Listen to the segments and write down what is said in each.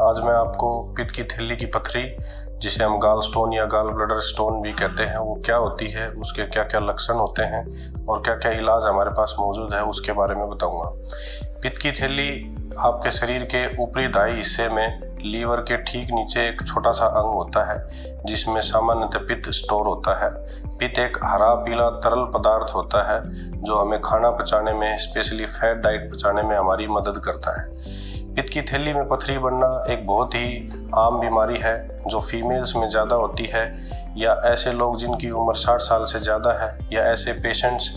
आज मैं आपको पित्त की थैली की पथरी, जिसे हम गाल स्टोन या गाल ब्लैडर स्टोन भी कहते हैं, वो क्या होती है, उसके क्या क्या लक्षण होते हैं और क्या क्या इलाज हमारे पास मौजूद है, उसके बारे में बताऊंगा। पित्त की थैली आपके शरीर के ऊपरी दाएं हिस्से में लीवर के ठीक नीचे एक छोटा सा अंग होता है, जिसमें सामान्यतः पित्त स्टोर होता है। पित्त एक हरा पीला तरल पदार्थ होता है जो हमें खाना पचाने में, स्पेशली फैट डाइट पचाने में हमारी मदद करता है। पित्त की थैली में पथरी बनना एक बहुत ही आम बीमारी है जो फीमेल्स में ज़्यादा होती है, या ऐसे लोग जिनकी उम्र 60 साल से ज़्यादा है, या ऐसे पेशेंट्स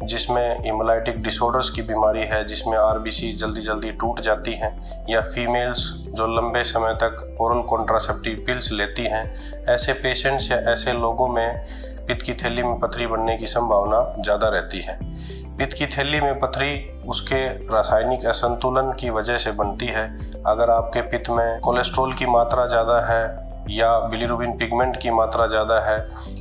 जिसमें हिमोलाइटिक डिसऑर्डर्स की बीमारी है, जिसमें आरबीसी जल्दी जल्दी टूट जाती हैं, या फीमेल्स जो लंबे समय तक ओरल कॉन्ट्रासेप्टिव पिल्स लेती हैं। ऐसे पेशेंट्स या ऐसे लोगों में पित्त की थैली में पथरी बनने की संभावना ज़्यादा रहती है। पित्त की थैली में पथरी उसके रासायनिक असंतुलन की वजह से बनती है। अगर आपके पित्त में कोलेस्ट्रॉल की मात्रा ज़्यादा है, या बिलिरुबिन पिगमेंट की मात्रा ज़्यादा है,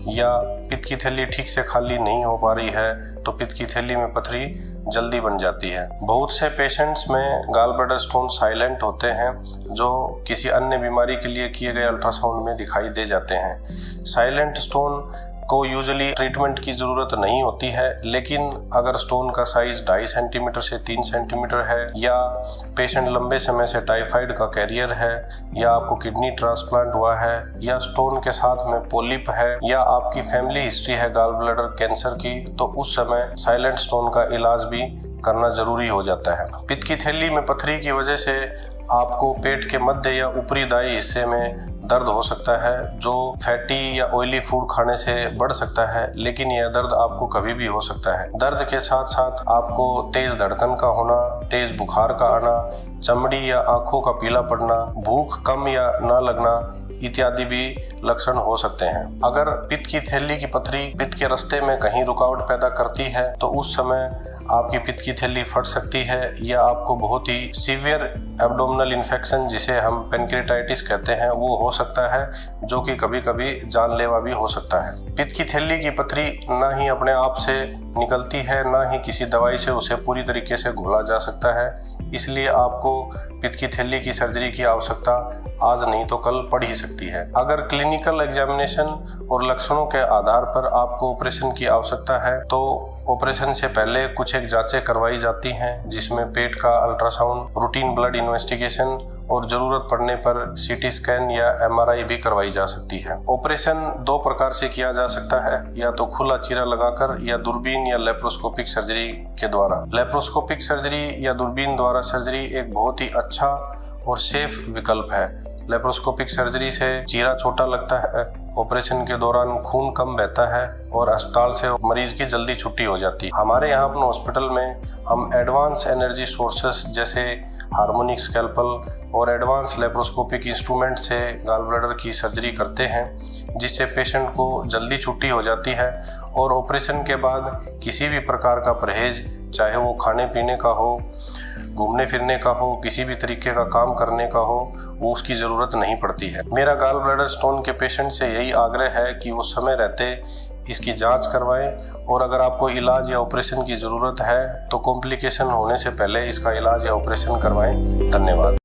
या पित्त की थैली ठीक से खाली नहीं हो पा रही है, तो पित्त की थैली में पथरी जल्दी बन जाती है। बहुत से पेशेंट्स में गाल ब्लैडर स्टोन साइलेंट होते हैं, जो किसी अन्य बीमारी के लिए किए गए अल्ट्रासाउंड में दिखाई दे जाते हैं। साइलेंट स्टोन को यूजुअली ट्रीटमेंट की ज़रूरत नहीं होती है, लेकिन अगर स्टोन का साइज़ 2.5 सेंटीमीटर से 3 सेंटीमीटर है, या पेशेंट लंबे समय से टाइफाइड का कैरियर है, या आपको किडनी ट्रांसप्लांट हुआ है, या स्टोन के साथ में पोलिप है, या आपकी फैमिली हिस्ट्री है गाल ब्लैडर कैंसर की, तो उस समय साइलेंट स्टोन का इलाज भी करना ज़रूरी हो जाता है। पित्त की थैली में पथरी की वजह से आपको पेट के मध्य या ऊपरी दाएं हिस्से में दर्द हो सकता है, जो फैटी या ऑयली फूड खाने से बढ़ सकता है, लेकिन यह दर्द आपको कभी भी हो सकता है। दर्द के साथ साथ आपको तेज धड़कन का होना, तेज बुखार का आना, चमड़ी या आंखों का पीला पड़ना, भूख कम या ना लगना इत्यादि भी लक्षण हो सकते हैं। अगर पित्त की थैली की पथरी पित्त के रास्ते में कहीं रुकावट पैदा करती है, तो उस समय आपकी पित्त की थैली फट सकती है, या आपको बहुत ही सीवियर एब्डोमिनल इन्फेक्शन, जिसे हम पेनक्रेटाइटिस कहते हैं, वो हो सकता है, जो कि कभी कभी जानलेवा भी हो सकता है। पित्त की थैली की पथरी ना ही अपने आप से निकलती है, ना ही किसी दवाई से उसे पूरी तरीके से घोला जा सकता है, इसलिए आपको पित्त की थैली की सर्जरी की आवश्यकता आज नहीं तो कल पड़ ही सकती है। अगर क्लिनिकल एग्जामिनेशन और लक्षणों के आधार पर आपको ऑपरेशन की आवश्यकता है, तो ऑपरेशन से पहले कुछ एक जांचें करवाई जाती हैं, जिसमें पेट का अल्ट्रासाउंड, रूटीन ब्लड इन्वेस्टिगेशन और ज़रूरत पड़ने पर सीटी स्कैन या एमआरआई भी करवाई जा सकती है। ऑपरेशन 2 प्रकार से किया जा सकता है, या तो खुला चीरा लगाकर, या दूरबीन या लेप्रोस्कोपिक सर्जरी के द्वारा। लेप्रोस्कोपिक सर्जरी या दूरबीन द्वारा सर्जरी एक बहुत ही अच्छा और सेफ विकल्प है। लेप्रोस्कोपिक सर्जरी से चीरा छोटा लगता है, ऑपरेशन के दौरान खून कम बहता है और अस्पताल से मरीज की जल्दी छुट्टी हो जाती है। हमारे यहाँ अपने हॉस्पिटल में हम एडवांस एनर्जी सोर्सेस जैसे हार्मोनिक स्कैल्पल और एडवांस लेप्रोस्कोपिक इंस्ट्रूमेंट से गाल ब्लैडर की सर्जरी करते हैं, जिससे पेशेंट को जल्दी छुट्टी हो जाती है, और ऑपरेशन के बाद किसी भी प्रकार का परहेज, चाहे वो खाने पीने का हो, घूमने फिरने का हो, किसी भी तरीके का काम करने का हो, वो उसकी ज़रूरत नहीं पड़ती है। मेरा गाल ब्लैडर स्टोन के पेशेंट से यही आग्रह है कि वो समय रहते इसकी जांच करवाएं, और अगर आपको इलाज या ऑपरेशन की ज़रूरत है, तो कॉम्प्लिकेशन होने से पहले इसका इलाज या ऑपरेशन करवाएं। धन्यवाद।